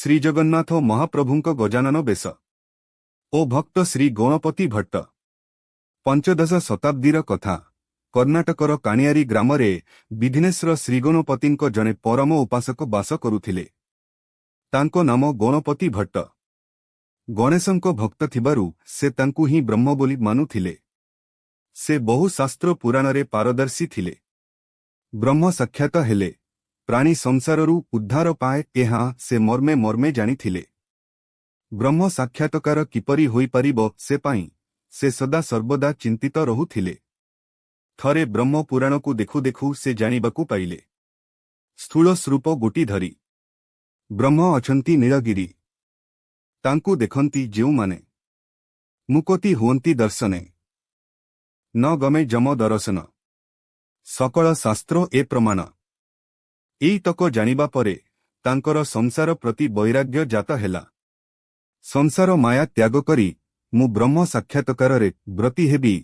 ଶ୍ରୀଜଗନ୍ନାଥ ମହାପ୍ରଭୁଙ୍କ ଗଜାନନ ବେଶ ଓ ଭକ୍ତ ଶ୍ରୀ ଗଣପତି ଭଟ୍ଟ। ପଞ୍ଚଦଶ ଶତାବ୍ଦୀର କଥା। କର୍ଣ୍ଣାଟକର କାଣିଆରୀ ଗ୍ରାମରେ ବିଘ୍ନେଶ୍ୱର ଶ୍ରୀଗଣପତିଙ୍କ ଜଣେ ପରମ ଉପାସକ ବାସ କରୁଥିଲେ। ତାଙ୍କ ନାମ ଗଣପତି ଭଟ୍ଟ। ଗଣେଶଙ୍କ ଭକ୍ତ ଥିବାରୁ ସେ ତାଙ୍କୁ ହିଁ ବ୍ରହ୍ମ ବୋଲି ମାନୁଥିଲେ। ସେ ବହୁ ଶାସ୍ତ୍ର ପୁରାଣରେ ପାରଦର୍ଶୀ ଥିଲେ। ବ୍ରହ୍ମ ସାକ୍ଷାତ ହେଲେ ପ୍ରାଣୀ ସଂସାରରୁ ଉଦ୍ଧାର ପାଏ ଏହା ସେ ମର୍ମେ ମର୍ମେ ଜାଣିଥିଲେ। ବ୍ରହ୍ମ ସାକ୍ଷାତକାର କିପରି ହୋଇପାରିବ ସେ ପାଇଁ ସେ ସଦା ସର୍ବଦା ଚିନ୍ତିତ ରହୁଥିଲେ। ଥରେ ବ୍ରହ୍ମ ପୁରାଣକୁ ଦେଖୁ ଦେଖୁ ସେ ଜାଣିବାକୁ ପାଇଲେ ସ୍ଥୂଳ ସ୍ୱରୂପ ଗୋଟି ଧରି ବ୍ରହ୍ମ ଅଛନ୍ତି ନୀଳଗିରି। ତାଙ୍କୁ ଦେଖନ୍ତି ଯେଉଁମାନେ ମୁକତି ହୁଅନ୍ତି ଦର୍ଶନେ। ନ ଗମେ ଯମ ଦରଶନ। ସକଳ ଶାସ୍ତ୍ର ଏ ପ୍ରମାଣ। ଏଇତକ ଜାଣିବା ପରେ ତାଙ୍କର ସଂସାର ପ୍ରତି ବୈରାଗ୍ୟ ଜାତ ହେଲା। ସଂସାର ମାୟା ତ୍ୟାଗ କରି ମୁଁ ବ୍ରହ୍ମ ସାକ୍ଷାତକାରରେ ବ୍ରତୀ ହେବି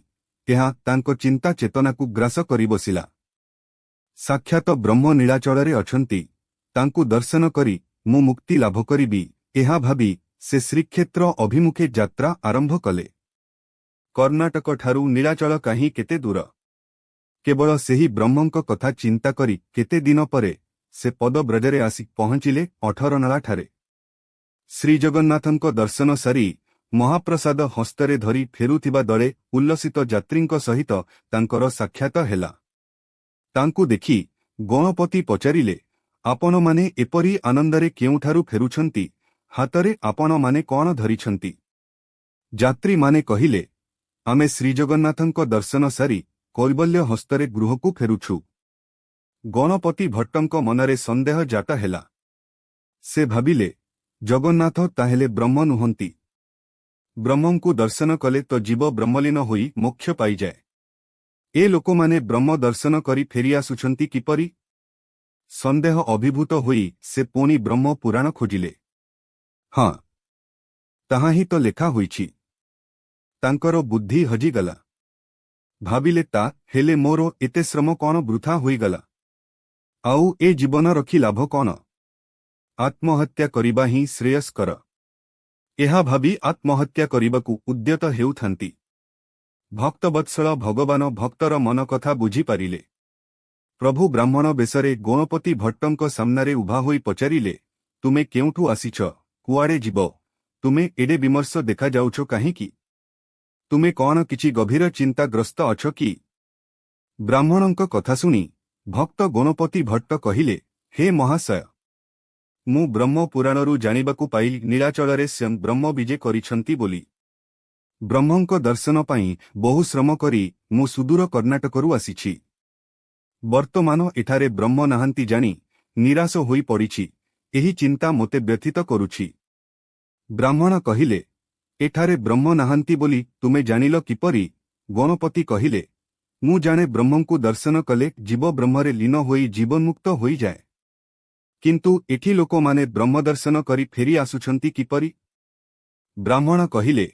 ଏହା ତାଙ୍କ ଚିନ୍ତା ଚେତନାକୁ ଗ୍ରାସ କରି ବସିଲା। ସାକ୍ଷାତ ବ୍ରହ୍ମ ନୀଳାଚଳରେ ଅଛନ୍ତି, ତାଙ୍କୁ ଦର୍ଶନ କରି ମୁଁ ମୁକ୍ତି ଲାଭ କରିବି ଏହା ଭାବି ସେ ଶ୍ରୀକ୍ଷେତ୍ର ଅଭିମୁଖେ ଯାତ୍ରା ଆରମ୍ଭ କଲେ। କର୍ଣ୍ଣାଟକଠାରୁ ନୀଳାଚଳ କାହିଁ କେତେ ଦୂର। କେବଳ ସେହି ବ୍ରହ୍ମଙ୍କ କଥା ଚିନ୍ତା କରି କେତେ ଦିନ ପରେ ସେ ପଦବ୍ରଜରେ ଆସି ପହଞ୍ଚିଲେ ଅଠରନଳାଠାରେ। ଶ୍ରୀଜଗନ୍ନାଥଙ୍କ ଦର୍ଶନ ସାରି ମହାପ୍ରସାଦ ହସ୍ତରେ ଧରି ଫେରୁଥିବା ଦଳେ ଉଲ୍ଲସିତ ଯାତ୍ରୀଙ୍କ ସହିତ ତାଙ୍କର ସାକ୍ଷାତ ହେଲା। ତାଙ୍କୁ ଦେଖି ଗଣପତି ପଚାରିଲେ, ଆପଣମାନେ ଏପରି ଆନନ୍ଦରେ କେଉଁଠାରୁ ଫେରୁଛନ୍ତି? ହାତରେ ଆପଣମାନେ କ'ଣ ଧରିଛନ୍ତି? ଯାତ୍ରୀମାନେ କହିଲେ, ଆମେ ଶ୍ରୀଜଗନ୍ନାଥଙ୍କ ଦର୍ଶନ ସାରି କୈବଲ୍ୟ ହସ୍ତରେ ଗୃହକୁ ଫେରୁଛୁ। ଗଣପତି ଭଟ୍ଟଙ୍କ ମନରେ ସନ୍ଦେହ ଜାତ ହେଲା। ସେ ଭାବିଲେ, ଜଗନ୍ନାଥ ତାହେଲେ ବ୍ରହ୍ମ ନୁହନ୍ତି। ବ୍ରହ୍ମଙ୍କୁ ଦର୍ଶନ କଲେ ତ ଜୀବ ବ୍ରହ୍ମଲୀନ ହୋଇ ମୋକ୍ଷ ପାଇଯାଏ। ଏ ଲୋକମାନେ ବ୍ରହ୍ମ ଦର୍ଶନ କରି ଫେରିଆସୁଛନ୍ତି କିପରି? ସନ୍ଦେହ ଅଭିଭୂତ ହୋଇ ସେ ପୁଣି ବ୍ରହ୍ମ ପୁରାଣ ଖୋଜିଲେ। ହଁ, ତାହା ହିଁ ତ ଲେଖା ହୋଇଛି। ତାଙ୍କର ବୁଦ୍ଧି ହଜିଗଲା। ଭାବିଲେ ତା ହେଲେ ମୋର ଏତେ ଶ୍ରମ କ'ଣ ବୃଥା ହୋଇଗଲା? ଆଉ ଏ ଜୀବନ ରଖି ଲାଭ କ'ଣ? ଆତ୍ମହତ୍ୟା କରିବା ହିଁ ଶ୍ରେୟସ୍କର। ଏହା ଭାବି ଆତ୍ମହତ୍ୟା କରିବାକୁ ଉଦ୍ୟତ ହେଉଥାନ୍ତି। ଭକ୍ତବତ୍ସଳ ଭଗବାନ ଭକ୍ତର ମନ କଥା ବୁଝିପାରିଲେ। ପ୍ରଭୁ ବ୍ରାହ୍ମଣ ବେଶରେ ଗଣପତି ଭଟ୍ଟଙ୍କ ସାମ୍ନାରେ ଉଭା ହୋଇ ପଚାରିଲେ, ତୁମେ କେଉଁଠୁ ଆସିଛ? କୁଆଡ଼େ ଯିବ? ତୁମେ ଏଡ଼େ ବିମର୍ଷ ଦେଖାଯାଉଛ କାହିଁକି? ତୁମେ କ'ଣ କିଛି ଗଭୀର ଚିନ୍ତାଗ୍ରସ୍ତ ଅଛ କି? ବ୍ରାହ୍ମଣଙ୍କ କଥା ଶୁଣି ଭକ୍ତ ଗଣପତି ଭଟ୍ଟ କହିଲେ, ହେ ମହାଶୟ, ମୁଁ ବ୍ରହ୍ମ ପୁରାଣରୁ ଜାଣିବାକୁ ପାଇଲି ନୀଳାଚଳରେ ସ୍ୱୟଂ ବ୍ରହ୍ମ ବିଜେ କରିଛନ୍ତି ବୋଲି। ବ୍ରହ୍ମଙ୍କ ଦର୍ଶନ ପାଇଁ ବହୁ ଶ୍ରମ କରି ମୁଁ ସୁଦୂର କର୍ଣ୍ଣାଟକରୁ ଆସିଛି। ବର୍ତ୍ତମାନ ଏଠାରେ ବ୍ରହ୍ମ ନାହାନ୍ତି ଜାଣି ନିରାଶ ହୋଇ ପଡ଼ିଛି। ଏହି ଚିନ୍ତା ମୋତେ ବ୍ୟଥିତ କରୁଛି। ବ୍ରାହ୍ମଣ କହିଲେ, ଏଠାରେ ବ୍ରହ୍ମ ନାହାନ୍ତି ବୋଲି ତୁମେ ଜାଣିଲ କିପରି? ଗଣପତି କହିଲେ, ମୁଁ ଜାଣେ ବ୍ରହ୍ମଙ୍କୁ ଦର୍ଶନ କଲେ ଜୀବ ବ୍ରହ୍ମରେ ଲୀନ ହୋଇ ଜୀବନ୍ମୁକ୍ତ ହୋଇଯାଏ। କିନ୍ତୁ ଏଠି ଲୋକମାନେ ବ୍ରହ୍ମ ଦର୍ଶନ କରି ଫେରି ଆସୁଛନ୍ତି କିପରି? ବ୍ରାହ୍ମଣ କହିଲେ,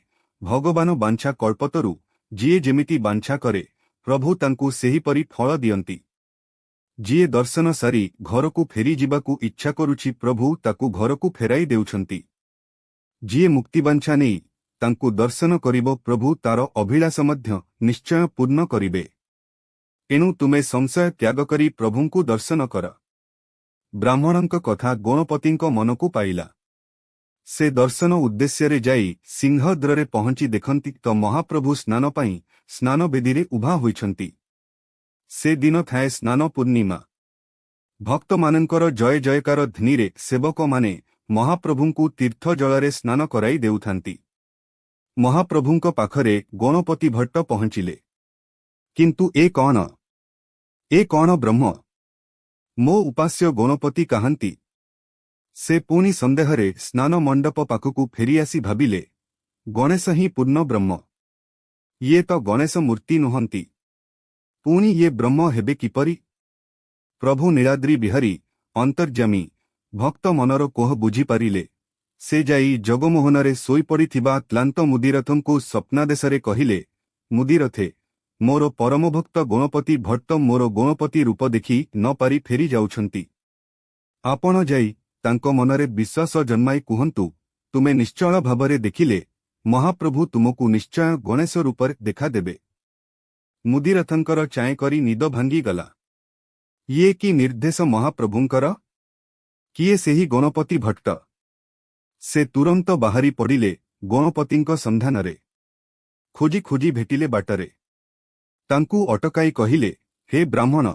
ଭଗବାନ ବାଞ୍ଛା କଳ୍ପତରୁ ଯିଏ ଯେମିତି ବାଞ୍ଛା କରେ ପ୍ରଭୁ ତାଙ୍କୁ ସେହିପରି ଫଳ ଦିଅନ୍ତି। ଯିଏ ଦର୍ଶନ ସାରି ଘରକୁ ଫେରିଯିବାକୁ ଇଚ୍ଛା କରୁଛି ପ୍ରଭୁ ତାକୁ ଘରକୁ ଫେରାଇ ଦେଉଛନ୍ତି। ଯିଏ ମୁକ୍ତିବାଞ୍ଛା ନେଇ ତାଙ୍କୁ ଦର୍ଶନ କରିବ ପ୍ରଭୁ ତାର ଅଭିଳାଷ ମଧ୍ୟ ନିଶ୍ଚୟ ପୂର୍ଣ୍ଣ କରିବେ। ଏଣୁ ତୁମେ ସଂଶୟ ତ୍ୟାଗ କରି ପ୍ରଭୁଙ୍କୁ ଦର୍ଶନ କର। ବ୍ରାହ୍ମଣଙ୍କ କଥା ଗଣପତିଙ୍କ ମନକୁ ପାଇଲା। ସେ ଦର୍ଶନ ଉଦ୍ଦେଶ୍ୟରେ ଯାଇ ସିଂହଦ୍ୱାରରେ ପହଞ୍ଚି ଦେଖନ୍ତି ତ ମହାପ୍ରଭୁ ସ୍ନାନ ପାଇଁ ସ୍ନାନବେଦୀରେ ଉଭା ହୋଇଛନ୍ତି। ସେ ଦିନ ଥାଏ ସ୍ନାନ ପୂର୍ଣ୍ଣିମା। ଭକ୍ତମାନଙ୍କର ଜୟ ଜୟକାର ଧ୍ୱନିରେ ସେବକମାନେ ମହାପ୍ରଭୁଙ୍କୁ ତୀର୍ଥ ଜଳରେ ସ୍ନାନ କରାଇ ଦେଉଥାନ୍ତି। ମହାପ୍ରଭୁଙ୍କ ପାଖରେ ଗଣପତି ଭଟ୍ଟ ପହଞ୍ଚିଲେ। କିନ୍ତୁ ଏ କ'ଣ ବ୍ରହ୍ମ? ମୋ ଉପାସ୍ୟ ଗଣପତି କାହାନ୍ତି? ସେ ପୁଣି ସନ୍ଦେହରେ ସ୍ନାନ ମଣ୍ଡପ ପାଖକୁ ଫେରିଆସି ଭାବିଲେ, ଗଣେଶ ହିଁ ପୂର୍ଣ୍ଣ ବ୍ରହ୍ମ। ଇଏ ତ ଗଣେଶ ମୂର୍ତ୍ତି ନୁହନ୍ତି। ପୁଣି ଇଏ ବ୍ରହ୍ମ ହେବେ କିପରି? ପ୍ରଭୁ ନୀଳାଦ୍ରି ବିହାରୀ ଅନ୍ତର୍ଯ୍ୟାମୀ ଭକ୍ତ ମନର କୋହ ବୁଝିପାରିଲେ। ସେ ଯାଇ ଜଗମୋହନରେ ଶୋଇପଡ଼ିଥିବା କ୍ଲାନ୍ତ ମୁଦିରଥଙ୍କୁ ସ୍ୱପ୍ନାଦେଶରେ କହିଲେ, ମୁଦିରଥେ, ମୋର ପରମଭକ୍ତ ଗଣପତି ଭଟ୍ଟ ମୋର ଗଣପତି ରୂପ ଦେଖି ନ ପାରି ଫେରି ଯାଉଛନ୍ତି। ଆପଣ ଯାଇ तांको मनरे विश्वास जन्माई कुहंतु तुमे निश्चल भावरे देखिले महाप्रभु तुमकु निश्चय गणेश रूपरे देखा देबे। मुदिरथंकर चाय करी निद भांगी गला। ये की निर्देश महाप्रभुंकर? किए सेही गणपति भट्ट? से तुरंत बाहरी पड़िले गणपतिंको संधानरे। खोजी खोजी भेटिले बाटरे। तांकु अटकाई कहिले, हे ब्राह्मण,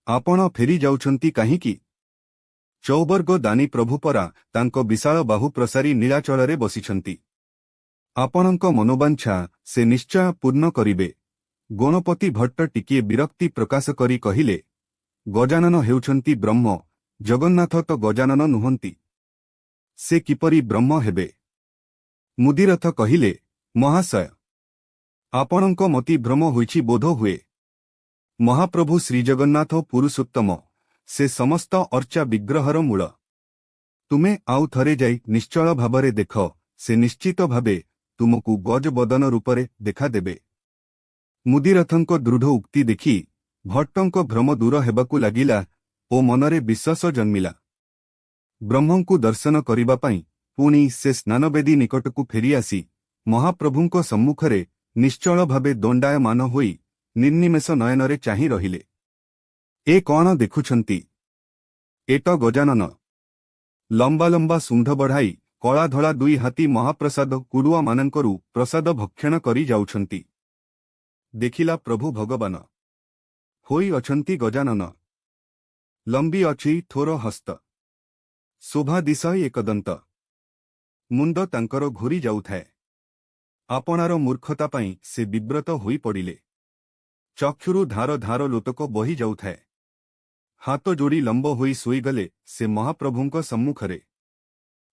आपण फेरी जाउछंती काहींकी? चौवर्ग दानी प्रभुपरा तांको विशाल बाहु प्रसारी नीलाचलरे बसिछंती। आपणଙ୍କ मनोबांछा से निश्चय पूर्ण करिबे। गणपति भट्ट टिकिए विरक्ति प्रकाश करी कहिले, गजानन हेउछंती ब्रह्म, जगन्नाथ तो गजानन नुहंती। से किपरि ब्रह्म हेबे? मुदिरथ कहिले, महाशय, आपणଙ୍କ मति भ्रम होइछि बोध हुए। महाप्रभु श्रीजगन्नाथ पुरुषोत्तम, से समस्त अर्चा विग्रहर मूल। तुमे आउ थरे जाई निश्चल भावरे देख, से निश्चित भावे तुमकु गज बदन रूपरे देखा देबे। मुदिरथंको दृढ़ उक्ति देखि भट्टंको भ्रम दूर हेबाकु लागिला ओ मनरे विश्वास जन्मिला। ब्रह्मंकु दर्शन करिबा पई पुणी से स्नानवेदी निकटकु फेरी आसी महाप्रभुंको सम्मुखरे निश्चल भावे दंडायमान होई निर्निमेष नयनरे चाही रहिले। ए कौन देखुछंती? एट गजानन। लंबा लंबा सुंढ बढ़ाई कला धला दुई हाथी महाप्रसाद कुड़ुआ मानंकरु प्रसाद भक्षण करी जाउछंती। देखिला प्रभु भगवान होई अछंती गजानन। लंबी अछि थोर हस्त, शोभा दिशय एकदंत। मुंड तांकर घूरी जाउथाए। आपणार मूर्खता पई से विव्रत होई पड़िले। चक्षुरु धार धार लोतक बही जाउथाए। हाथ जोड़ी लंब होई सोईगले से महाप्रभुंक सम्मुखरे।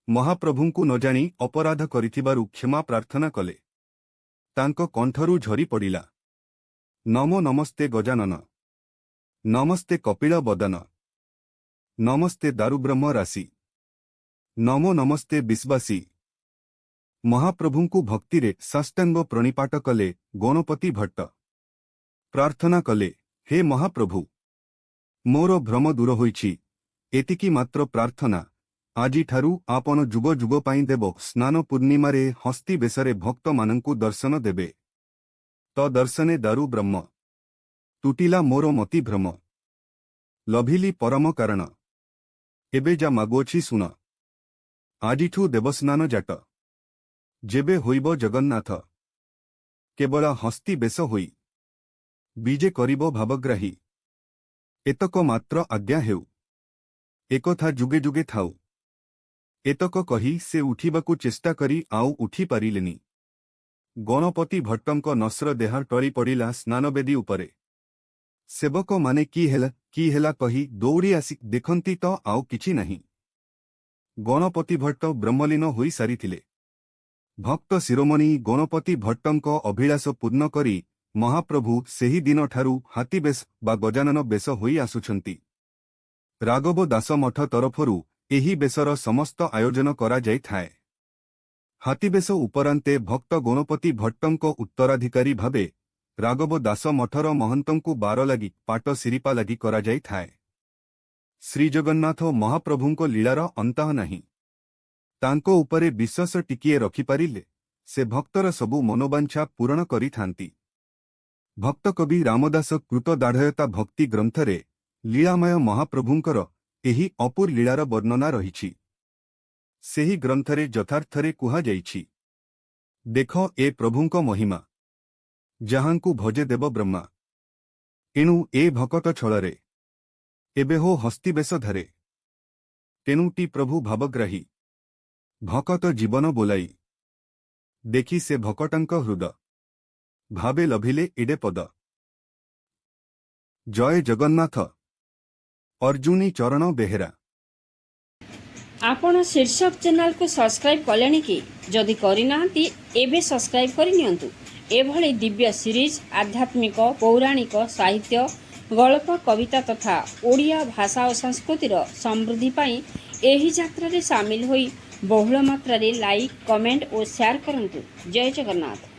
महाप्रभुंकु न जानी अपराध करिथिबारु क्षमा प्रार्थना कले। तांको कंठरु झरी पड़िला, नमो नमस्ते गजानन, नमस्ते कपिल बदन, नमस्ते दारुब्रह्म राशि, नमो नमस्ते विश्वासी। महाप्रभुंकु भक्तिरे साष्टांग प्रणिपात कले गणपति भट्ट। प्रार्थना कले, हे महाप्रभु, मोर भ्रम दूर होइछि। एतिकी मात्र प्रार्थना। आजि ठारू आपण जुग जुग पाई देव स्नान पूर्णिमारे हस्ती बेसरे भक्त मानंकु दर्शन देबे। तो दर्शने दारु ब्रह्म। तुटिला मोर मति भ्रम। लभिली परम कारण। एबे जा मागोछि सुन। आजिठू देवस्नान जाट। जेबे होइब जगन्नाथ। केवल हस्ती बेस होई बीजे करिब भावग्राही। एतक मात्र आज्ञा हेउ। एकथा जुगे जुगे थाउ। एतक कही से उठिबाकु चेष्टा करी आउ उठी पारिलेनी। गणपति भट्टंक नस्र देह टळी पड़िला स्नानवेदी उपरे। सेवक माने की हेला कही दौड़ी आसी देखंती तो आउ किछि नहीं। गणपति भट्ट ब्रह्मलीन होई सारिथिले। भक्त शिरोमणि गणपति भट्टंक अभिलाष पूर्ण करी महाप्रभु सेही दिन ठारू हाथी बेस बा गजानन बेस होई आसुछंती। राघव दास मठ तरफरु एही बेसर समस्त आयोजन करा जाई थाए। हाथी बेस उपरांते भक्त गणपति भट्टंक उत्तराधिकारी भावे राघव दास मठर महंतंकु बार लागी पाट सिरिपा लागी करा जाई थाए। श्रीजगन्नाथ महाप्रभुंको लीलार अंतः नाही। तांको उपरे विश्वास टिकिए रखि पारिले से भक्तर सबु मनोबांछा पूर्ण करि थांती। भक्त कवि रामदास कृत दाढ़यता भक्ति ग्रंथरे लीलामय महाप्रभुंकर एही अपूर लीलार वर्णना रहिछि। सेही ग्रंथरे यथार्थरे कुहा जाइछि, देख ए प्रभुंको महिमा, जाहांकु भजे देव ब्रह्मा। एणु ए भकत छଳରେ एबे हो हस्ती बेस धरे। तेणुटी प्रभु भावग्राही। भकत जीवन बोलाई। देखि से भकटंक हृद भावे लभिले एडे पद। जय जगन्नाथ। अर्जुनी चरण बेहेरा। आपण शीर्षक चैनल को सब्सक्राइब कलेनी कि जदि करिनांती एबे सब्सक्राइब करि नियंतु। एभली दिव्य सीरीज आध्यात्मिक पौराणिक साहित्य गल्प कविता तथा ओडिया भाषा और संस्कृतिर समृद्धि पाई एही यात्रा रे शामिल होई बहुल मात्रा रे लाइक कमेंट और शेयर करंतु। जय जगन्नाथ।